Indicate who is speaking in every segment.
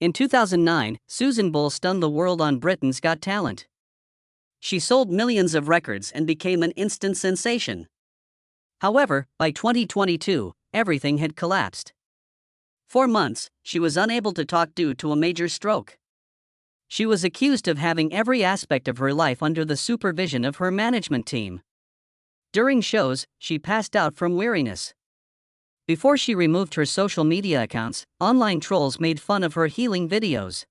Speaker 1: In 2009, Susan Boyle stunned the world on Britain's Got Talent. She sold millions of records and became an instant sensation. However, by 2022, everything had collapsed. For months, she was unable to talk due to a major stroke. She was accused of having every aspect of her life under the supervision of her management team. During shows, she passed out from weariness. Before she removed her social media accounts, online trolls made fun of her healing videos.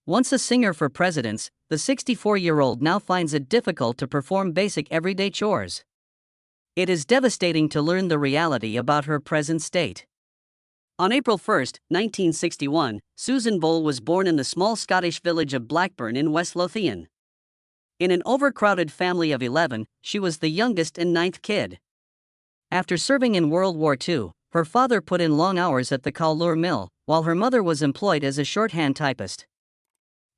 Speaker 1: Once a singer for presidents, the 64-year-old now finds it difficult to perform basic everyday chores. It is devastating to learn the reality about her present state. On April 1, 1961, Susan Boyle was born in the small Scottish village of Blackburn in West Lothian. In an overcrowded family of 11, she was the youngest and ninth kid. After serving in World War II, her father put in long hours at the Callure Mill, while her mother was employed as a shorthand typist.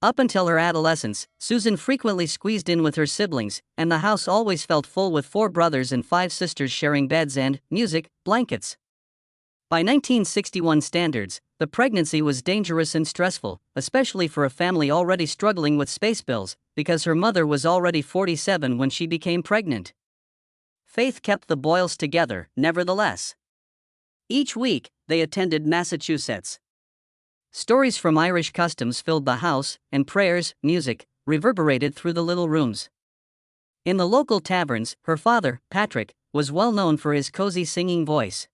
Speaker 1: Up until her adolescence, Susan frequently squeezed in with her siblings, and the house always felt full with 4 brothers and 5 sisters sharing beds and, music, blankets. By 1961 standards, the pregnancy was dangerous and stressful, especially for a family already struggling with space bills, because her mother was already 47 when she became pregnant. Faith kept the Boyles together, nevertheless. Each week, they attended Massachusetts. Stories from Irish customs filled the house, and prayers, music, reverberated through the little rooms. In the local taverns, her father, Patrick, was well known for his cozy singing voice.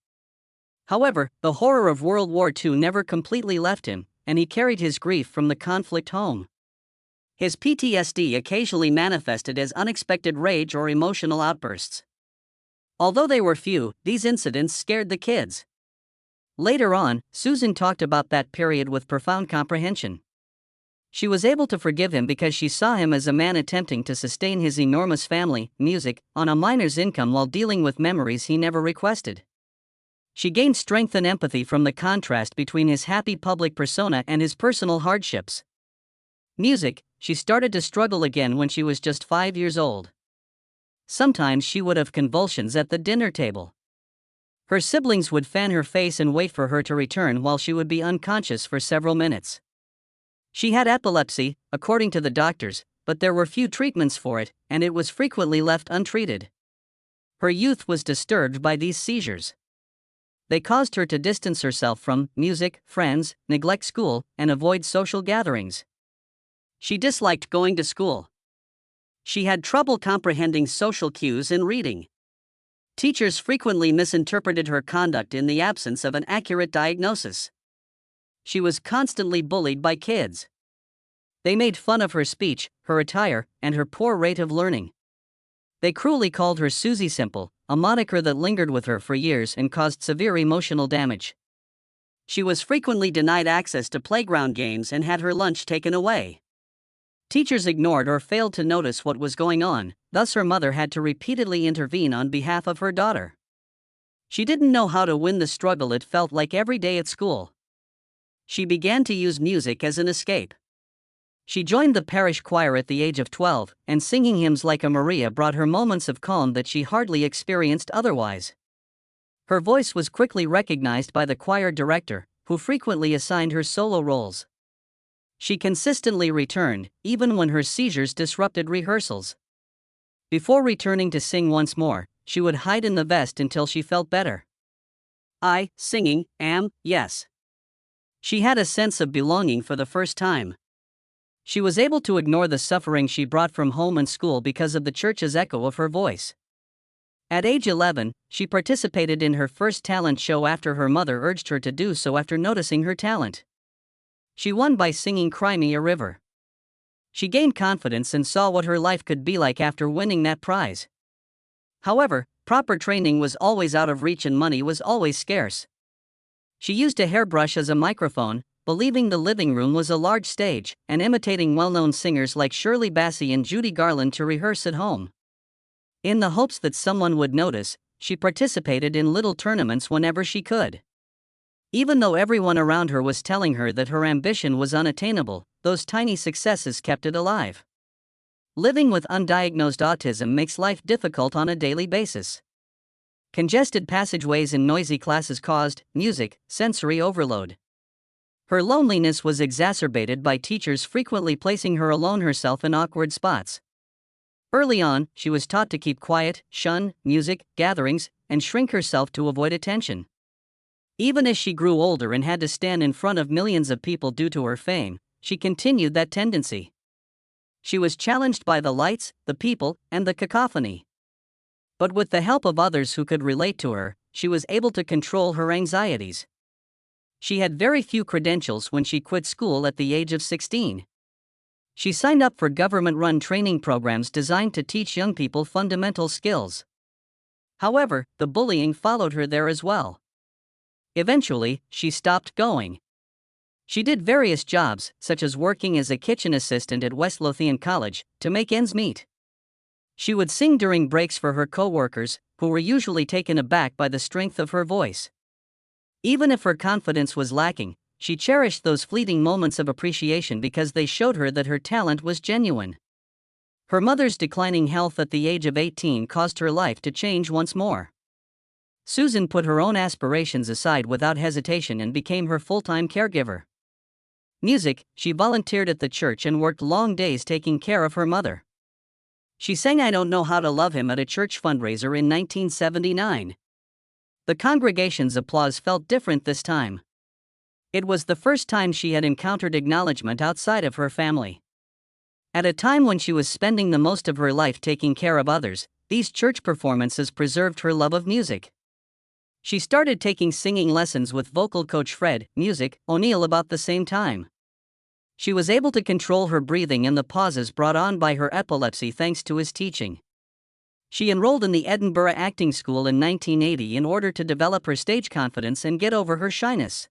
Speaker 1: However, the horror of World War II never completely left him, and he carried his grief from the conflict home. His PTSD occasionally manifested as unexpected rage or emotional outbursts. Although they were few, these incidents scared the kids. Later on, Susan talked about that period with profound comprehension. She was able to forgive him because she saw him as a man attempting to sustain his enormous family, music, on a miner's income while dealing with memories he never requested. She gained strength and empathy from the contrast between his happy public persona and his personal hardships. Music, she started to struggle again when she was just 5 years old. Sometimes she would have convulsions at the dinner table. Her siblings would fan her face and wait for her to return while she would be unconscious for several minutes. She had epilepsy, according to the doctors, but there were few treatments for it, and it was frequently left untreated. Her youth was disturbed by these seizures. They caused her to distance herself from music, friends, neglect school, and avoid social gatherings. She disliked going to school. She had trouble comprehending social cues and reading. Teachers frequently misinterpreted her conduct in the absence of an accurate diagnosis. She was constantly bullied by kids. They made fun of her speech, her attire, and her poor rate of learning. They cruelly called her Susie Simple, a moniker that lingered with her for years and caused severe emotional damage. She was frequently denied access to playground games and had her lunch taken away. Teachers ignored or failed to notice what was going on, thus her mother had to repeatedly intervene on behalf of her daughter. She didn't know how to win the struggle it felt like every day at school. She began to use music as an escape. She joined the parish choir at the age of 12, and singing hymns like a Maria brought her moments of calm that she hardly experienced otherwise. Her voice was quickly recognized by the choir director, who frequently assigned her solo roles. She consistently returned, even when her seizures disrupted rehearsals. Before returning to sing once more, she would hide in the vest until she felt better. Yes. She had a sense of belonging for the first time. She was able to ignore the suffering she brought from home and school because of the church's echo of her voice. At age 11, she participated in her first talent show after her mother urged her to do so after noticing her talent. She won by singing Cry Me a River. She gained confidence and saw what her life could be like after winning that prize. However, proper training was always out of reach and money was always scarce. She used a hairbrush as a microphone, believing the living room was a large stage, and imitating well-known singers like Shirley Bassey and Judy Garland to rehearse at home. In the hopes that someone would notice, she participated in little tournaments whenever she could. Even though everyone around her was telling her that her ambition was unattainable, those tiny successes kept it alive. Living with undiagnosed autism makes life difficult on a daily basis. Congested passageways in noisy classes caused music sensory overload. Her loneliness was exacerbated by teachers frequently placing her alone herself in awkward spots. Early on, she was taught to keep quiet, shun music gatherings, and shrink herself to avoid attention. Even as she grew older and had to stand in front of millions of people due to her fame, she continued that tendency. She was challenged by the lights, the people, and the cacophony. But with the help of others who could relate to her, she was able to control her anxieties. She had very few credentials when she quit school at the age of 16. She signed up for government-run training programs designed to teach young people fundamental skills. However, the bullying followed her there as well. Eventually, she stopped going. She did various jobs, such as working as a kitchen assistant at West Lothian College, to make ends meet. She would sing during breaks for her co-workers, who were usually taken aback by the strength of her voice. Even if her confidence was lacking, she cherished those fleeting moments of appreciation because they showed her that her talent was genuine. Her mother's declining health at the age of 18 caused her life to change once more. Susan put her own aspirations aside without hesitation and became her full-time caregiver. Music, she volunteered at the church and worked long days taking care of her mother. She sang "I Don't Know How to Love Him" at a church fundraiser in 1979. The congregation's applause felt different this time. It was the first time she had encountered acknowledgement outside of her family. At a time when she was spending the most of her life taking care of others, these church performances preserved her love of music. She started taking singing lessons with vocal coach Fred Music O'Neill about the same time. She was able to control her breathing and the pauses brought on by her epilepsy thanks to his teaching. She enrolled in the Edinburgh Acting School in 1980 in order to develop her stage confidence and get over her shyness.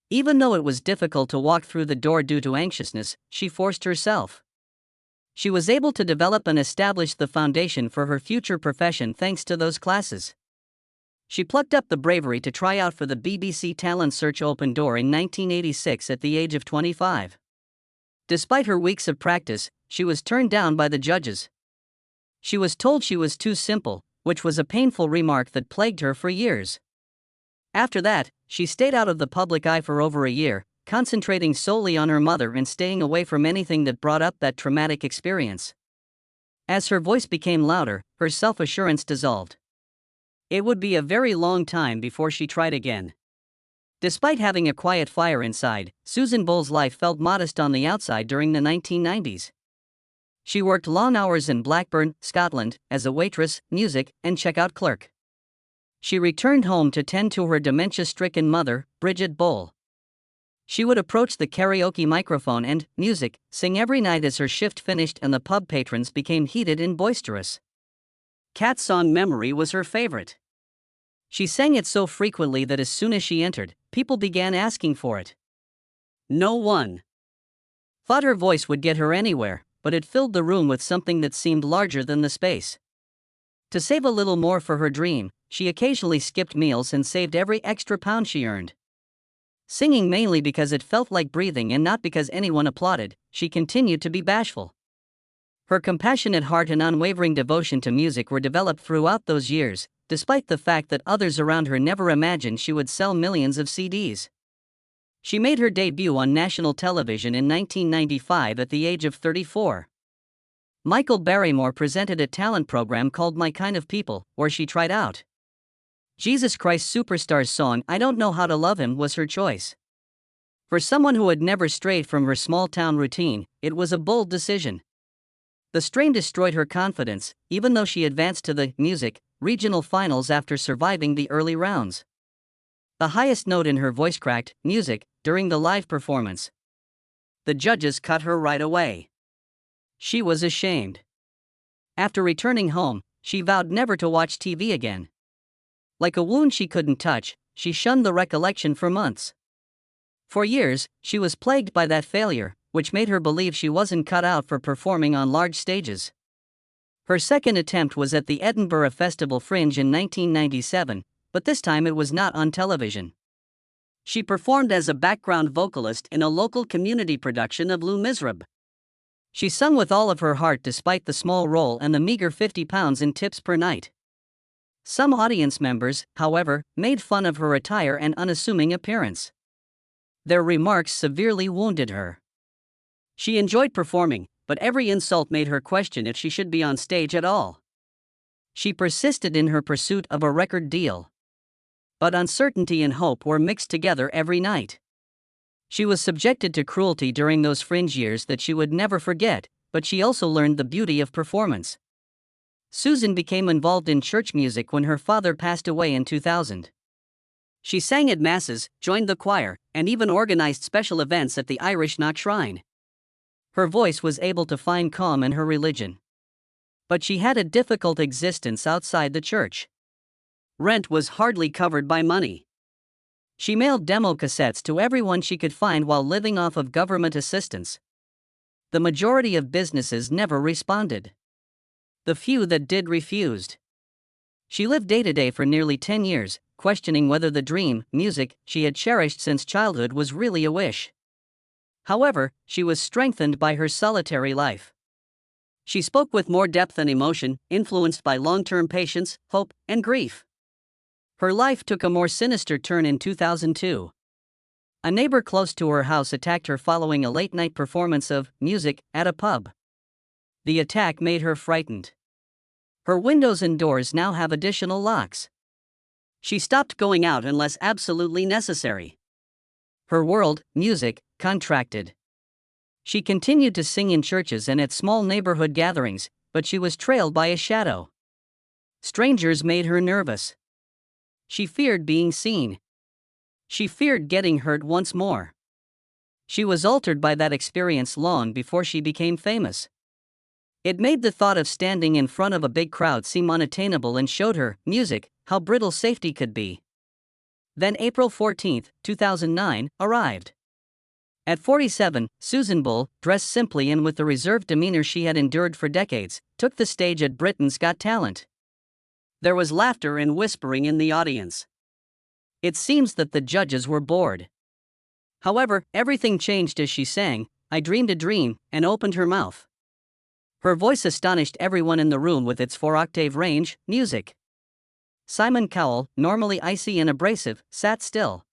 Speaker 1: Even though it was difficult to walk through the door due to anxiousness, she forced herself. She was able to develop and establish the foundation for her future profession thanks to those classes. She plucked up the bravery to try out for the BBC Talent Search Open Door in 1986 at the age of 25. Despite her weeks of practice, she was turned down by the judges. She was told she was too simple, which was a painful remark that plagued her for years. After that, she stayed out of the public eye for over a year, concentrating solely on her mother and staying away from anything that brought up that traumatic experience. As her voice became louder, her self-assurance dissolved. It would be a very long time before she tried again. Despite having a quiet fire inside, Susan Boyle's life felt modest on the outside during the 1990s. She worked long hours in Blackburn, Scotland, as a waitress, music, and checkout clerk. She returned home to tend to her dementia-stricken mother, Bridget Boyle. She would approach the karaoke microphone and music, sing every night as her shift finished and the pub patrons became heated and boisterous. Cat Song Memory was her favorite. She sang it so frequently that as soon as she entered, people began asking for it. No one thought her voice would get her anywhere, but it filled the room with something that seemed larger than the space. To save a little more for her dream, she occasionally skipped meals and saved every extra pound she earned. Singing mainly because it felt like breathing and not because anyone applauded, she continued to be bashful. Her compassionate heart and unwavering devotion to music were developed throughout those years, despite the fact that others around her never imagined she would sell millions of CDs. She made her debut on national television in 1995 at the age of 34. Michael Barrymore presented a talent program called My Kind of People, where she tried out. Jesus Christ Superstar's song "I Don't Know How to Love Him" was her choice. For someone who had never strayed from her small-town routine, it was a bold decision. The strain destroyed her confidence, even though she advanced to the music regional finals after surviving the early rounds. The highest note in her voice cracked music during the live performance. The judges cut her right away. She was ashamed. After returning home, she vowed never to watch TV again. Like a wound she couldn't touch, she shunned the recollection for months. For years, she was plagued by that failure, which made her believe she wasn't cut out for performing on large stages. Her second attempt was at the Edinburgh Festival Fringe in 1997, but this time it was not on television. She performed as a background vocalist in a local community production of Les Miserables. She sung with all of her heart despite the small role and the meager £50 in tips per night. Some audience members, however, made fun of her attire and unassuming appearance. Their remarks severely wounded her. She enjoyed performing, but every insult made her question if she should be on stage at all. She persisted in her pursuit of a record deal. But uncertainty and hope were mixed together every night. She was subjected to cruelty during those fringe years that she would never forget, but she also learned the beauty of performance. Susan became involved in church music when her father passed away in 2000. She sang at masses, joined the choir, and even organized special events at the Irish Knock Shrine. Her voice was able to find calm in her religion. But she had a difficult existence outside the church. Rent was hardly covered by money. She mailed demo cassettes to everyone she could find while living off of government assistance. The majority of businesses never responded. The few that did refused. She lived day to day for nearly 10 years, questioning whether the dream, music, she had cherished since childhood was really a wish. However, she was strengthened by her solitary life. She spoke with more depth and emotion, influenced by long-term patience, hope, and grief. Her life took a more sinister turn in 2002. A neighbor close to her house attacked her following a late-night performance of music at a pub. The attack made her frightened. Her windows and doors now have additional locks. She stopped going out unless absolutely necessary. Her world, music, contracted. She continued to sing in churches and at small neighborhood gatherings, but she was trailed by a shadow. Strangers made her nervous. She feared being seen. She feared getting hurt once more. She was altered by that experience long before she became famous. It made the thought of standing in front of a big crowd seem unattainable and showed her, music, how brittle safety could be. Then April 14, 2009, arrived. At 47, Susan Boyle, dressed simply and with the reserved demeanor she had endured for decades, took the stage at Britain's Got Talent. There was laughter and whispering in the audience. It seems that the judges were bored. However, everything changed as she sang, "I Dreamed a Dream," and opened her mouth. Her voice astonished everyone in the room with its 4-octave range, music. Simon Cowell, normally icy and abrasive, sat still.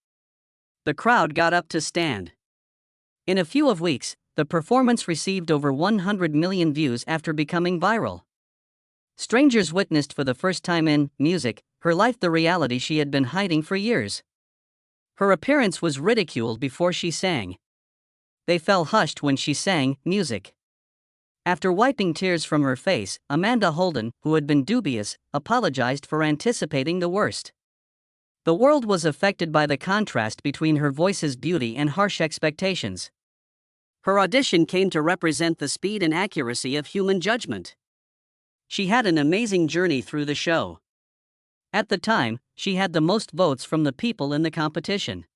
Speaker 1: The crowd got up to stand. In a few weeks, the performance received over 100 million views after becoming viral. Strangers witnessed for the first time in music, her life, the reality she had been hiding for years. Her appearance was ridiculed before she sang. They fell hushed when she sang music. After wiping tears from her face, Amanda Holden, who had been dubious, apologized for anticipating the worst. The world was affected by the contrast between her voice's beauty and harsh expectations. Her audition came to represent the speed and accuracy of human judgment. She had an amazing journey through the show. At the time, she had the most votes from the people in the competition.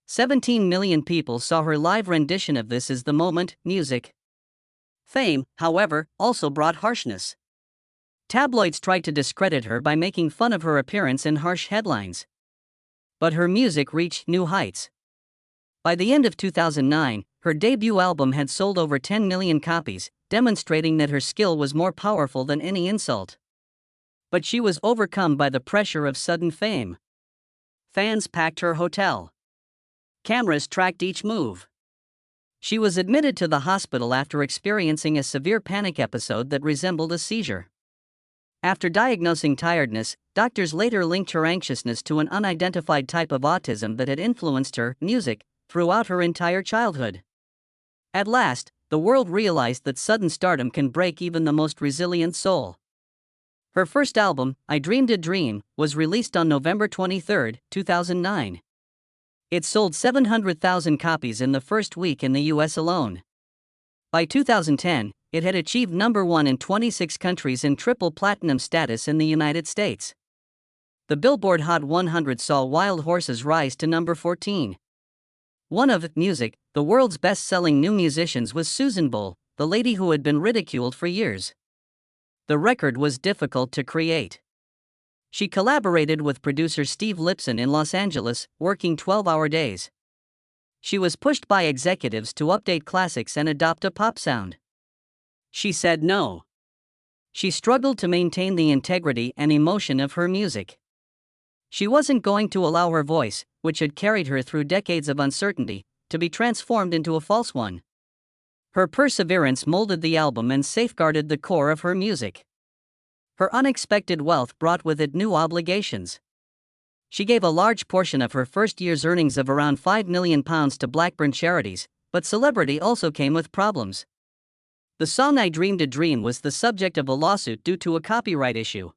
Speaker 1: 17 million people saw her live rendition of This Is the Moment, music. Fame, however, also brought harshness. Tabloids tried to discredit her by making fun of her appearance in harsh headlines. But her music reached new heights. By the end of 2009, her debut album had sold over 10 million copies, demonstrating that her skill was more powerful than any insult. But she was overcome by the pressure of sudden fame. Fans packed her hotel. Cameras tracked each move. She was admitted to the hospital after experiencing a severe panic episode that resembled a seizure. After diagnosing tiredness, doctors later linked her anxiousness to an unidentified type of autism that had influenced her music throughout her entire childhood. At last, the world realized that sudden stardom can break even the most resilient soul. Her first album, I Dreamed a Dream, was released on November 23, 2009. It sold 700,000 copies in the first week in the US alone. By 2010, it had achieved number 1 in 26 countries and triple platinum status in the United States. The Billboard Hot 100 saw Wild Horses rise to number 14. One of music, the world's best-selling new musicians was Susan Boyle, the lady who had been ridiculed for years. The record was difficult to create. She collaborated with producer Steve Lipson in Los Angeles, working 12-hour days. She was pushed by executives to update classics and adopt a pop sound. She said no. She struggled to maintain the integrity and emotion of her music. She wasn't going to allow her voice, which had carried her through decades of uncertainty, to be transformed into a false one. Her perseverance molded the album and safeguarded the core of her music. Her unexpected wealth brought with it new obligations. She gave a large portion of her first year's earnings of around £5 million to Blackburn charities, but celebrity also came with problems. The song I Dreamed a Dream was the subject of a lawsuit due to a copyright issue.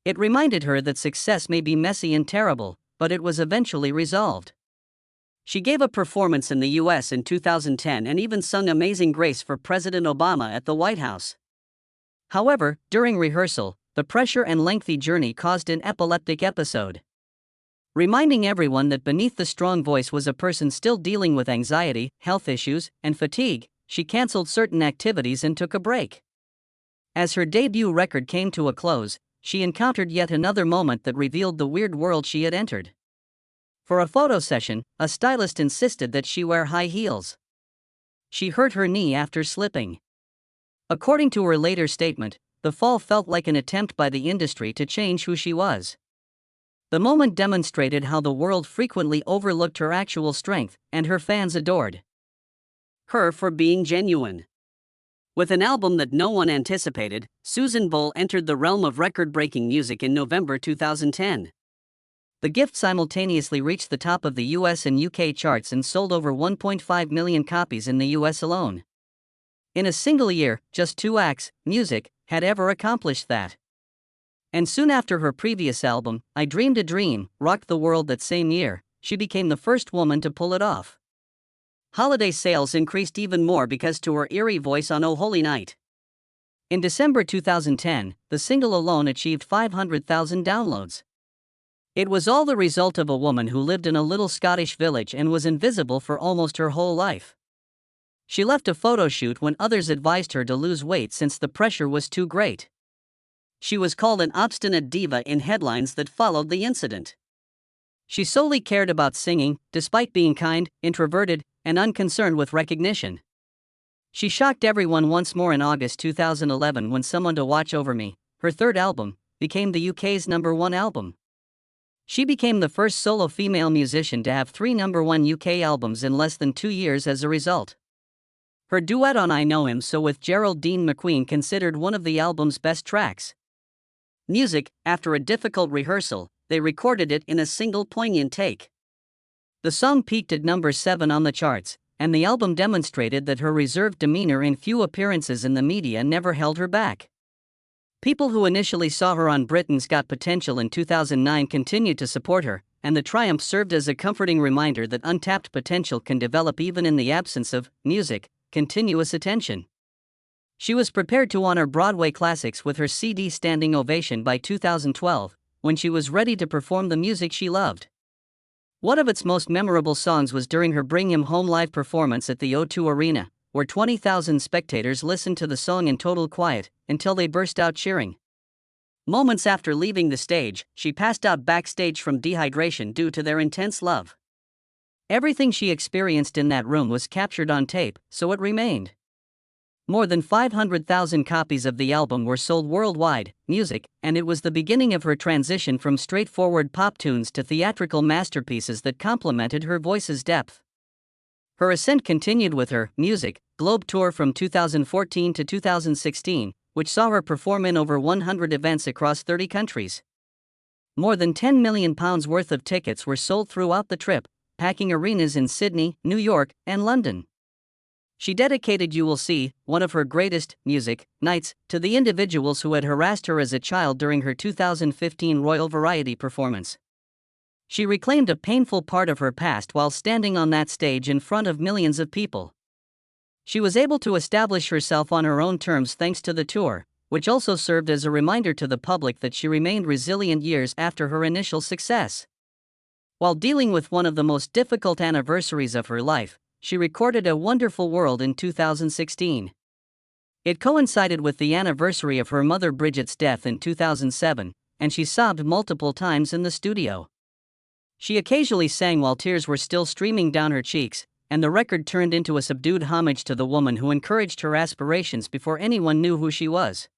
Speaker 1: It reminded her that success may be messy and terrible, but it was eventually resolved. She gave a performance in the US in 2010 and even sung Amazing Grace for President Obama at the White House. However, during rehearsal, the pressure and lengthy journey caused an epileptic episode. Reminding everyone that beneath the strong voice was a person still dealing with anxiety, health issues, and fatigue, she canceled certain activities and took a break. As her debut record came to a close, she encountered yet another moment that revealed the weird world she had entered. For a photo session, a stylist insisted that she wear high heels. She hurt her knee after slipping. According to her later statement, the fall felt like an attempt by the industry to change who she was. The moment demonstrated how the world frequently overlooked her actual strength, and her fans adored her for being genuine. With an album that no one anticipated, Susan Boyle entered the realm of record-breaking music in November 2010. The gift simultaneously reached the top of the US and UK charts and sold over 1.5 million copies in the US alone. In a single year, just 2 acts, music, had ever accomplished that. And soon after her previous album, I Dreamed a Dream, rocked the world that same year, she became the first woman to pull it off. Holiday sales increased even more because to her eerie voice on Oh Holy Night. In December 2010, the single alone achieved 500,000 downloads. It was all the result of a woman who lived in a little Scottish village and was invisible for almost her whole life. She left a photo shoot when others advised her to lose weight since the pressure was too great. She was called an obstinate diva in headlines that followed the incident. She solely cared about singing, despite being kind, introverted, and unconcerned with recognition. She shocked everyone once more in August 2011 when Someone to Watch Over Me, her third album, became the UK's #1 album. She became the first solo female musician to have 3 #1 UK albums in less than 2 years as a result. Her duet on I Know Him So with Geraldine McQueen considered one of the album's best tracks. Music, after a difficult rehearsal, they recorded it in a single poignant take. The song peaked at number 7 on the charts, and the album demonstrated that her reserved demeanor and few appearances in the media never held her back. People who initially saw her on Britain's Got Potential in 2009 continued to support her, and the triumph served as a comforting reminder that untapped potential can develop even in the absence of continuous attention. She was prepared to honor Broadway classics with her CD standing ovation by 2012, when she was ready to perform the music she loved. One of its most memorable songs was during her Bring Him Home live performance at the O2 Arena, where 20,000 spectators listened to the song in total quiet, until they burst out cheering. Moments after leaving the stage, she passed out backstage from dehydration due to their intense love. Everything she experienced in that room was captured on tape, so it remained. More than 500,000 copies of the album were sold worldwide, and it was the beginning of her transition from straightforward pop tunes to theatrical masterpieces that complemented her voice's depth. Her ascent continued with her Globe Tour from 2014 to 2016, which saw her perform in over 100 events across 30 countries. More than £10 million worth of tickets were sold throughout the trip, packing arenas in Sydney, New York, and London. She dedicated You Will See, one of her greatest nights, to the individuals who had harassed her as a child during her 2015 Royal Variety performance. She reclaimed a painful part of her past while standing on that stage in front of millions of people. She was able to establish herself on her own terms thanks to the tour, which also served as a reminder to the public that she remained resilient years after her initial success. While dealing with one of the most difficult anniversaries of her life, she recorded A Wonderful World in 2016. It coincided with the anniversary of her mother Bridget's death in 2007, and she sobbed multiple times in the studio. She occasionally sang while tears were still streaming down her cheeks, and the record turned into a subdued homage to the woman who encouraged her aspirations before anyone knew who she was.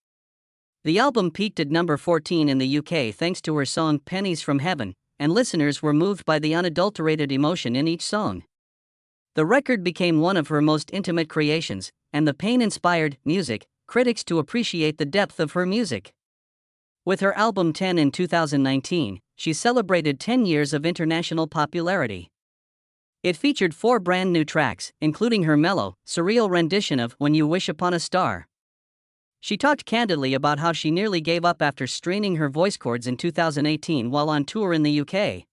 Speaker 1: The album peaked at number 14 in the UK thanks to her song Pennies from Heaven, and listeners were moved by the unadulterated emotion in each song. The record became one of her most intimate creations, and the pain inspired music critics to appreciate the depth of her music. With her album 10 in 2019, she celebrated 10 years of international popularity. It featured 4 brand new tracks, including her mellow, surreal rendition of When You Wish Upon a Star. She talked candidly about how she nearly gave up after straining her voice cords in 2018 while on tour in the UK.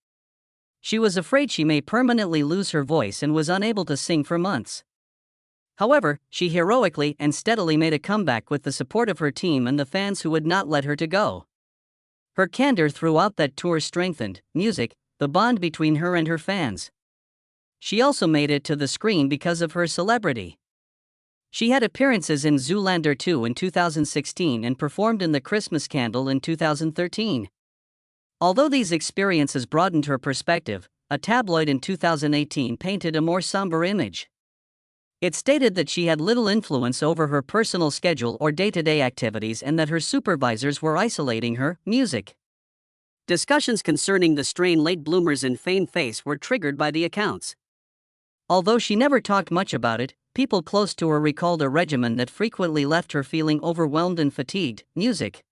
Speaker 1: She was afraid she may permanently lose her voice and was unable to sing for months. However, she heroically and steadily made a comeback with the support of her team and the fans who would not let her to go. Her candor throughout that tour strengthened music, the bond between her and her fans. She also made it to the screen because of her celebrity. She had appearances in Zoolander 2 in 2016 and performed in The Christmas Candle in 2013. Although these experiences broadened her perspective, a tabloid in 2018 painted a more somber image. It stated that she had little influence over her personal schedule or day-to-day activities and that her supervisors were isolating her music. Discussions concerning the strain late bloomers in fame face were triggered by the accounts. Although she never talked much about it, people close to her recalled a regimen that frequently left her feeling overwhelmed and fatigued. Music.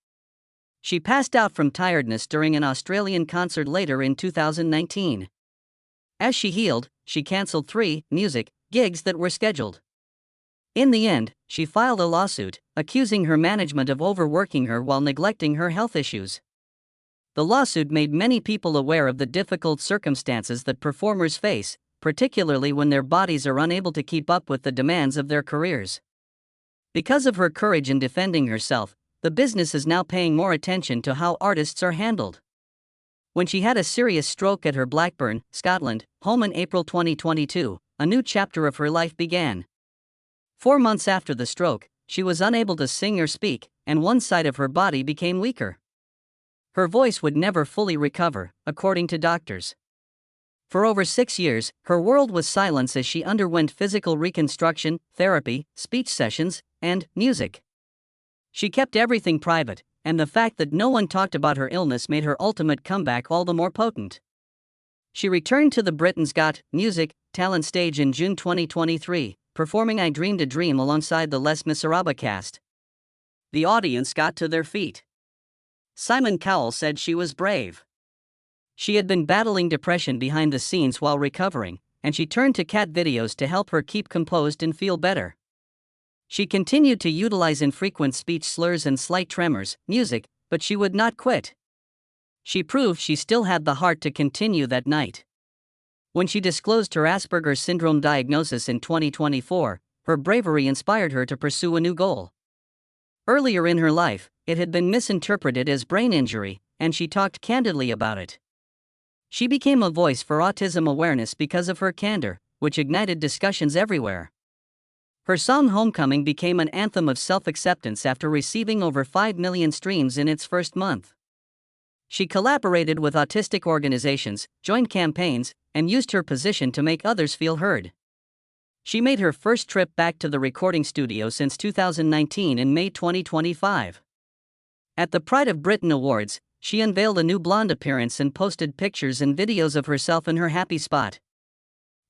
Speaker 1: She passed out from tiredness during an Australian concert later in 2019. As she healed, she cancelled 3 music gigs that were scheduled. In the end, she filed a lawsuit, accusing her management of overworking her while neglecting her health issues. The lawsuit made many people aware of the difficult circumstances that performers face, particularly when their bodies are unable to keep up with the demands of their careers. Because of her courage in defending herself, the business is now paying more attention to how artists are handled. When she had a serious stroke at her Blackburn, Scotland, home in April 2022, a new chapter of her life began. 4 months after the stroke, she was unable to sing or speak, and one side of her body became weaker. Her voice would never fully recover, according to doctors. For over 6 years, her world was silence as she underwent physical reconstruction, therapy, speech sessions, and music. She kept everything private, and the fact that no one talked about her illness made her ultimate comeback all the more potent. She returned to the Britain's Got Music talent stage in June 2023, performing I Dreamed a Dream alongside the Les Miserables cast. The audience got to their feet. Simon Cowell said she was brave. She had been battling depression behind the scenes while recovering, and she turned to cat videos to help her keep composed and feel better. She continued to utilize infrequent speech slurs and slight tremors, music, but she would not quit. She proved she still had the heart to continue that night. When she disclosed her Asperger's syndrome diagnosis in 2024, her bravery inspired her to pursue a new goal. Earlier in her life, it had been misinterpreted as brain injury, and she talked candidly about it. She became a voice for autism awareness because of her candor, which ignited discussions everywhere. Her song Homecoming became an anthem of self-acceptance after receiving over 5 million streams in its first month. She collaborated with autistic organizations, joined campaigns, and used her position to make others feel heard. She made her first trip back to the recording studio since 2019 in May 2025. At the Pride of Britain Awards, she unveiled a new blonde appearance and posted pictures and videos of herself in her happy spot.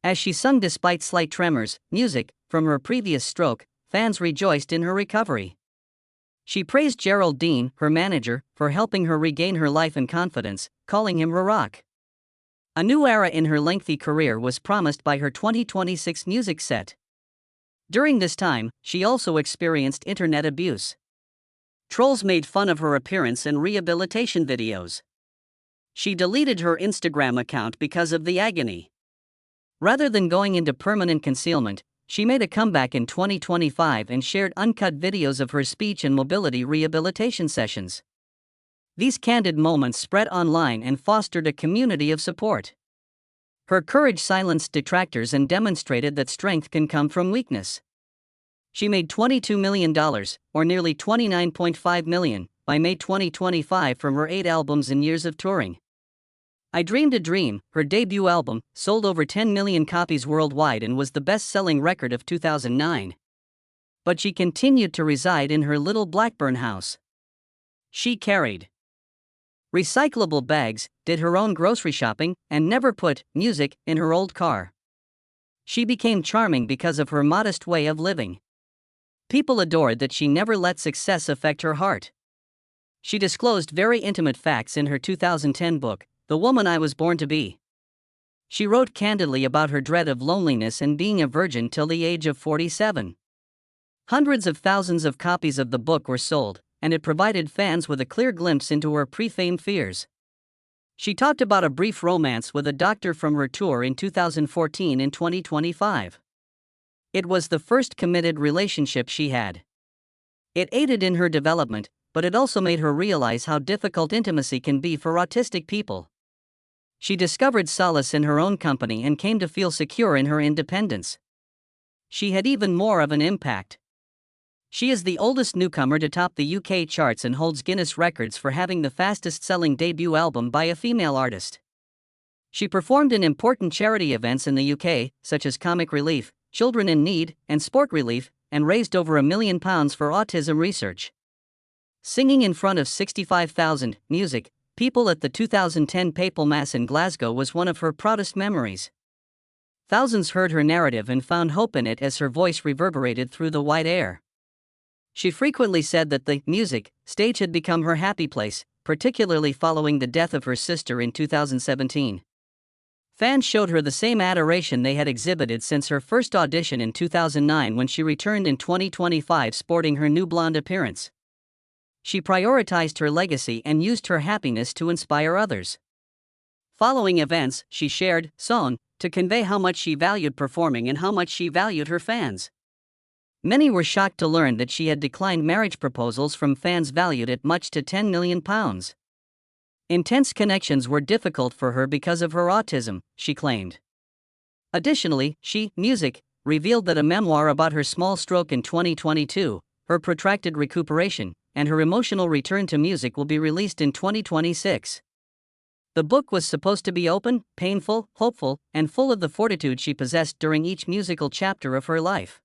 Speaker 1: As she sung despite slight tremors, music, from her previous stroke, fans rejoiced in her recovery. She praised Gerald Dean, her manager, for helping her regain her life and confidence, calling him "Rock." A new era in her lengthy career was promised by her 2026 music set. During this time, she also experienced internet abuse. Trolls made fun of her appearance and rehabilitation videos. She deleted her Instagram account because of the agony. Rather than going into permanent concealment, she made a comeback in 2025 and shared uncut videos of her speech and mobility rehabilitation sessions. These candid moments spread online and fostered a community of support. Her courage silenced detractors and demonstrated that strength can come from weakness. She made $22 million, or nearly $29.5 million, by May 2025 from her 8 albums and years of touring. I Dreamed a Dream, her debut album, sold over 10 million copies worldwide and was the best-selling record of 2009. But she continued to reside in her little Blackburn house. She carried recyclable bags, did her own grocery shopping, and never put music in her old car. She became charming because of her modest way of living. People adored that she never let success affect her heart. She disclosed very intimate facts in her 2010 book, The Woman I Was Born to Be. She wrote candidly about her dread of loneliness and being a virgin till the age of 47. Hundreds of thousands of copies of the book were sold, and it provided fans with a clear glimpse into her pre-fame fears. She talked about a brief romance with a doctor from her tour in 2014 and 2025. It was the first committed relationship she had. It aided in her development, but it also made her realize how difficult intimacy can be for autistic people. She discovered solace in her own company and came to feel secure in her independence. She had even more of an impact. She is the oldest newcomer to top the UK charts and holds Guinness records for having the fastest-selling debut album by a female artist. She performed in important charity events in the UK, such as Comic Relief, Children in Need, and Sport Relief, and raised over £1 million for autism research. Singing in front of 65,000 music people at the 2010 Papal Mass in Glasgow was one of her proudest memories. Thousands heard her narrative and found hope in it as her voice reverberated through the wide air. She frequently said that the music stage had become her happy place, particularly following the death of her sister in 2017. Fans showed her the same adoration they had exhibited since her first audition in 2009 when she returned in 2025 sporting her new blonde appearance. She prioritized her legacy and used her happiness to inspire others. Following events, she shared "song" to convey how much she valued performing and how much she valued her fans. Many were shocked to learn that she had declined marriage proposals from fans valued at much to £10 million. Intense connections were difficult for her because of her autism, she claimed. Additionally, she, music, revealed that a memoir about her small stroke in 2022, her protracted recuperation, and her emotional return to music will be released in 2026. The book was supposed to be open, painful, hopeful, and full of the fortitude she possessed during each musical chapter of her life.